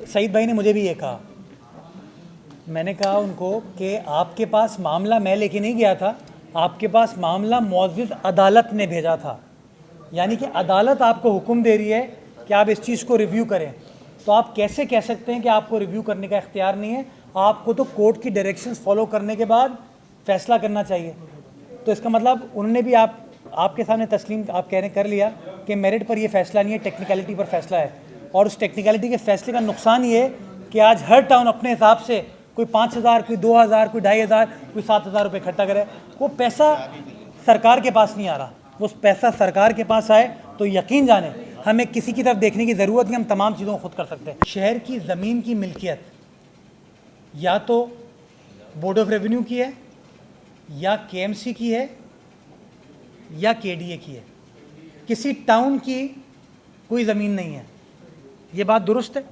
सईद भाई ने मुझे भी ये कहा, मैंने कहा उनको कि आपके पास मामला मैं लेके नहीं गया था, आपके पास मामला मुअज़्ज़िज़ अदालत ने भेजा था, यानी कि अदालत आपको हुक्म दे रही है कि आप इस चीज़ को रिव्यू करें। तो आप कैसे कह सकते हैं कि आपको रिव्यू करने का इख्तियार नहीं है? आपको तो कोर्ट की डायरेक्शंस फॉलो करने के बाद फ़ैसला करना चाहिए। तो इसका मतलब उन्होंने भी आपके सामने तस्लीम आप कह रहे कर लिया कि मेरिट पर ये फ़ैसला नहीं है, टेक्निकलिटी पर फ़ैसला है। और उस टेक्निकलिटी के फ़ैसले का नुकसान ये है कि आज हर टाउन अपने हिसाब से कोई 5,000, कोई 2,000, कोई 2,500, कोई 7,000 रुपये इकट्ठा करे। वो पैसा सरकार के पास नहीं आ रहा, वो पैसा सरकार के पास आए तो यकीन जाने हमें किसी की तरफ देखने की ज़रूरत नहीं, हम तमाम चीज़ों को खुद कर सकते हैं। शहर की ज़मीन की मिल्कियत या तो बोर्ड ऑफ रेवेन्यू की है, या केएमसी की है, या केडीए की है। किसी टाउन की कोई ज़मीन नहीं है। ये बात दुरुस्त है?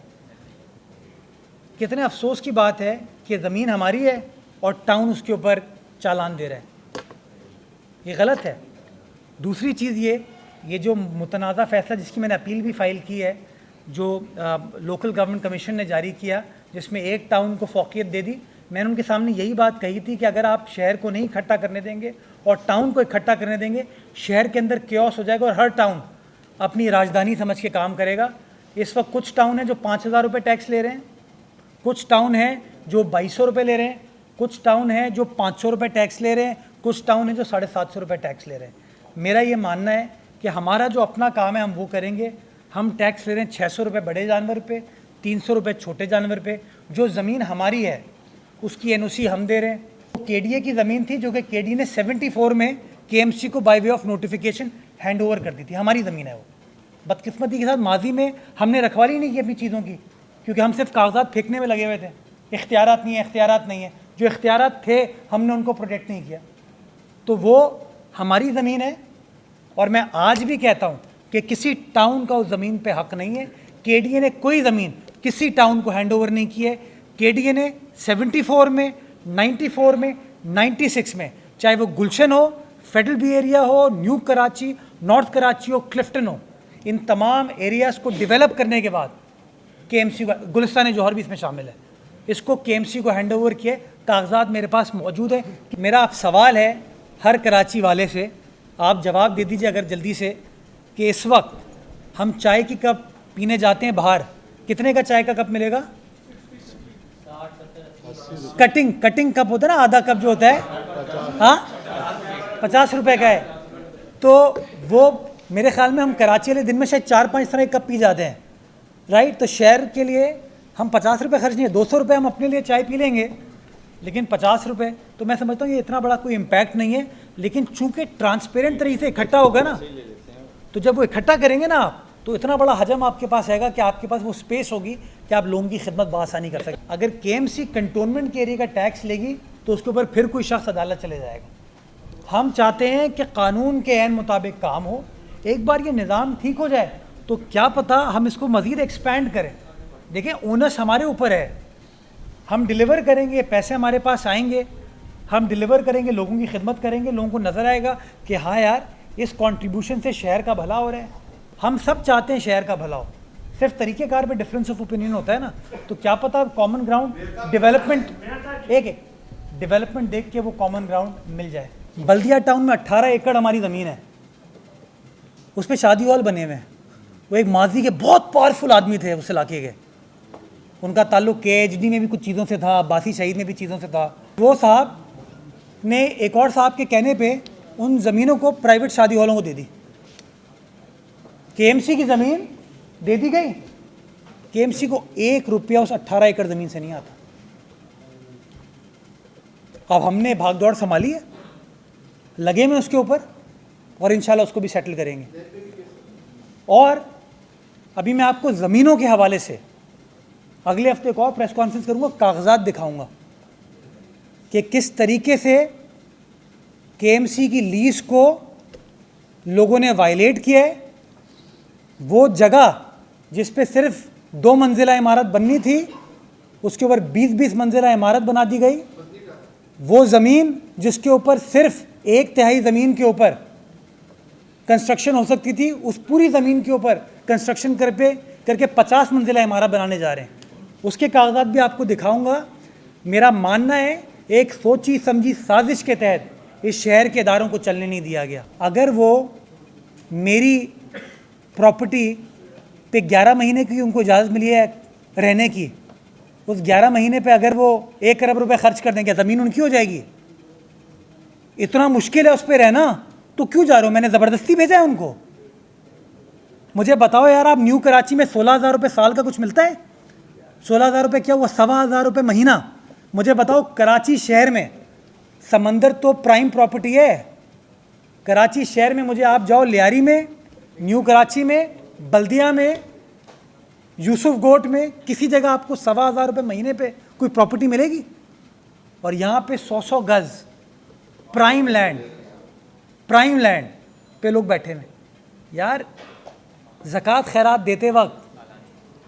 कितने अफसोस की बात है कि ज़मीन हमारी है और टाउन उसके ऊपर चालान दे रहा है। ये गलत है। दूसरी चीज़ ये जो मुतनाज़ा फ़ैसला जिसकी मैंने अपील भी फ़ाइल की है, जो लोकल गवर्नमेंट कमीशन ने जारी किया, जिसमें एक टाउन को फ़ौक़ियत दे दी, मैंने उनके सामने यही बात कही थी कि अगर आप शहर को नहीं इकट्ठा करने देंगे और टाउन को इकट्ठा करने देंगे, शहर के अंदर केओस हो जाएगा और हर टाउन अपनी राजधानी समझ के काम करेगा। इस वक्त कुछ टाउन हैं जो 5,000 रुपये टैक्स ले रहे हैं, कुछ टाउन हैं जो 2,200 रुपये ले रहे हैं, कुछ टाउन हैं जो 500 रुपये टैक्स ले रहे हैं, कुछ टाउन हैं जो 750 रुपये टैक्स ले रहे हैं। मेरा ये मानना है कि हमारा जो अपना काम है हम वो करेंगे। हम टैक्स ले रहे हैं 600 रुपये बड़े जानवर पे, 300 रुपये छोटे जानवर पे। जो ज़मीन हमारी है उसकी एनओसी हम दे रहे हैं। तो केडीए की ज़मीन थी जो कि केडीए ने 74 में केएमसी को by way of notification hand over कर दी थी। हमारी ज़मीन है वो। बदकिस्मती के साथ माजी में हमने रखवाली नहीं की अपनी चीज़ों की, क्योंकि हम सिर्फ कागजात फेंकने में लगे हुए थे। इख्तियारात नहीं है, इख्तियारात नहीं है। जो इख्तियारात थे हमने उनको प्रोटेक्ट नहीं किया। तो वो हमारी ज़मीन है और मैं आज भी कहता हूँ कि किसी टाउन का उस ज़मीन पे हक़ नहीं है। केडीए ने कोई ज़मीन किसी टाउन को हैंड ओवर नहीं की है। केडीए ने 74 में, 94 में, 96 में, चाहे वो गुलशन हो, फेडरल बी एरिया हो, न्यू कराची, नॉर्थ कराची हो, क्लिफ्टन हो, इन तमाम एरियाज़ को डेवलप करने के बाद केएमसी को, गुलिस्तान जौहर भी इसमें शामिल है, इसको केएमसी को हैंड ओवर किए। कागजात मेरे पास मौजूद है। मेरा आप सवाल है हर कराची वाले से, आप जवाब दे दीजिए अगर जल्दी से, कि इस वक्त हम चाय की कप पीने जाते हैं बाहर, कितने का चाय का कप मिलेगा? कटिंग कप होता है ना, आधा कप जो होता है, हाँ 50 रुपए का है। तो वो मेरे ख्याल में हम कराची वाले दिन में शायद 4-5 तरह के कप पी जाते हैं, राइट? तो शहर के लिए हम 50 रुपये खर्च नहीं है, 200 रुपये हम अपने लिए चाय पी लेंगे, लेकिन 50 रुपये तो मैं समझता हूँ ये इतना बड़ा कोई इम्पैक्ट नहीं है। लेकिन चूंकि ट्रांसपेरेंट तरीके से इकट्ठा होगा ना, तो जब वो इकट्ठा करेंगे ना आप, तो इतना बड़ा हजम आपके पास आएगा कि आपके पास वो स्पेस होगी कि आप लोगों की खिदमत बआसानी कर सकें। अगर केएमसी कंटोनमेंट के एरिया का टैक्स लेगी तो उसके ऊपर फिर कोई शख्स अदालत चले जाएगा। हम चाहते हैं कि कानून के ऐन मुताबिक काम हो। एक बार ये निज़ाम ठीक हो जाए तो क्या पता हम इसको मज़ीद एक्सपैंड करें। देखिए, ओनस हमारे ऊपर है, हम डिलीवर करेंगे, पैसे हमारे पास आएंगे, हम डिलीवर करेंगे, लोगों की खिदमत करेंगे, लोगों को नज़र आएगा कि हाँ यार, इस कंट्रीब्यूशन से शहर का भला हो रहा है। हम सब चाहते हैं शहर का भला हो, सिर्फ तरीक़ेकार पे डिफरेंस ऑफ ओपिनियन होता है ना। तो क्या पता कॉमन ग्राउंड डेवलपमेंट देख के वो कॉमन ग्राउंड मिल जाए। बल्दिया टाउन में 18 एकड़ हमारी ज़मीन है, उस पर शादी हॉल बने हुए हैं। वो एक माजी के बहुत पावरफुल आदमी थे उस इलाके के, उनका ताल्लुक केएचडी में भी कुछ चीज़ों से था, बासी शहीद में भी चीज़ों से था। वो साहब ने एक और साहब के कहने पे उन ज़मीनों को प्राइवेट शादी हॉलों को दे दी। केएमसी की ज़मीन दे दी गई, केएमसी को 1 रुपया उस 18 एकड़ ज़मीन से नहीं आता। अब हमने भागदौड़ संभाली है, लगे में उसके ऊपर, और इंशाल्लाह उसको भी सेटल करेंगे। और अभी मैं आपको ज़मीनों के हवाले से अगले हफ्ते एक और प्रेस कॉन्फ्रेंस करूंगा, कागजात दिखाऊंगा कि किस तरीके से केएमसी की लीज को लोगों ने वायलेट किया है। वो जगह जिस पे सिर्फ 2 मंजिला इमारत बननी थी, उसके ऊपर 20-20 मंजिला इमारत बना दी गई। वो ज़मीन जिसके ऊपर सिर्फ 1/3 ज़मीन के ऊपर कंस्ट्रक्शन हो सकती थी, उस पूरी ज़मीन के ऊपर कंस्ट्रक्शन करके 50 मंजिला इमारत बनाने जा रहे हैं। उसके कागजात भी आपको दिखाऊंगा। मेरा मानना है एक सोची समझी साजिश के तहत इस शहर के इदारों को चलने नहीं दिया गया। अगर वो मेरी प्रॉपर्टी पे 11 महीने की उनको इजाज़त मिली है रहने की, उस 11 महीने पे अगर वो 1 अरब रुपए खर्च कर देंगे, ज़मीन उनकी हो जाएगी? इतना मुश्किल है उस पर रहना, तो क्यों जा रहे हो? मैंने ज़बरदस्ती भेजा है उनको? मुझे बताओ यार, आप न्यू कराची में 16,000 रुपये साल का कुछ मिलता है? 16,000 रुपये क्या हुआ? 15,000 रुपये महीना। मुझे बताओ, कराची शहर में समंदर तो प्राइम प्रॉपर्टी है। कराची शहर में मुझे आप जाओ, लियारी में, न्यू कराची में, बल्दिया में, यूसुफ गोट में, किसी जगह आपको 15,000 रुपये महीने पे कोई प्रॉपर्टी मिलेगी? और यहाँ पे 100 गज प्राइम लैंड पे लोग बैठे हुए। यार, ज़कात खैरात देते वक्त,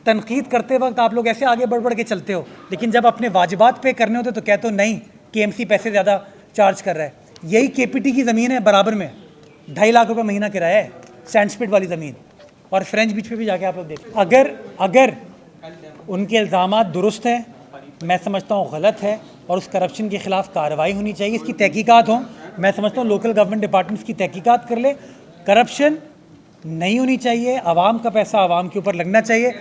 तनकीद करते वक्त आप लोग ऐसे आगे बढ़ बढ़ के चलते हो, लेकिन जब अपने वाजिबात पे करने होते तो कहते हो नहीं, KMC पैसे ज़्यादा चार्ज कर रहा है। यही KPT की ज़मीन है बराबर में, 2.5 लाख रुपए महीना किराया है, सैंडस्पिट वाली ज़मीन। और फ्रेंच बीच पे भी जाके आप लोग देखें। अगर उनके इल्ज़ामात दुरुस्त हैं, मैं समझता हूँ गलत है, और उस करप्शन के ख़िलाफ़ कार्रवाई होनी चाहिए, इसकी तहकीकात हो। मैं समझता हूँ लोकल गवर्नमेंट डिपार्टमेंट्स की तहकीकात कर ले। करप्शन नहीं होनी चाहिए, आवाम का पैसा आवाम के ऊपर लगना चाहिए।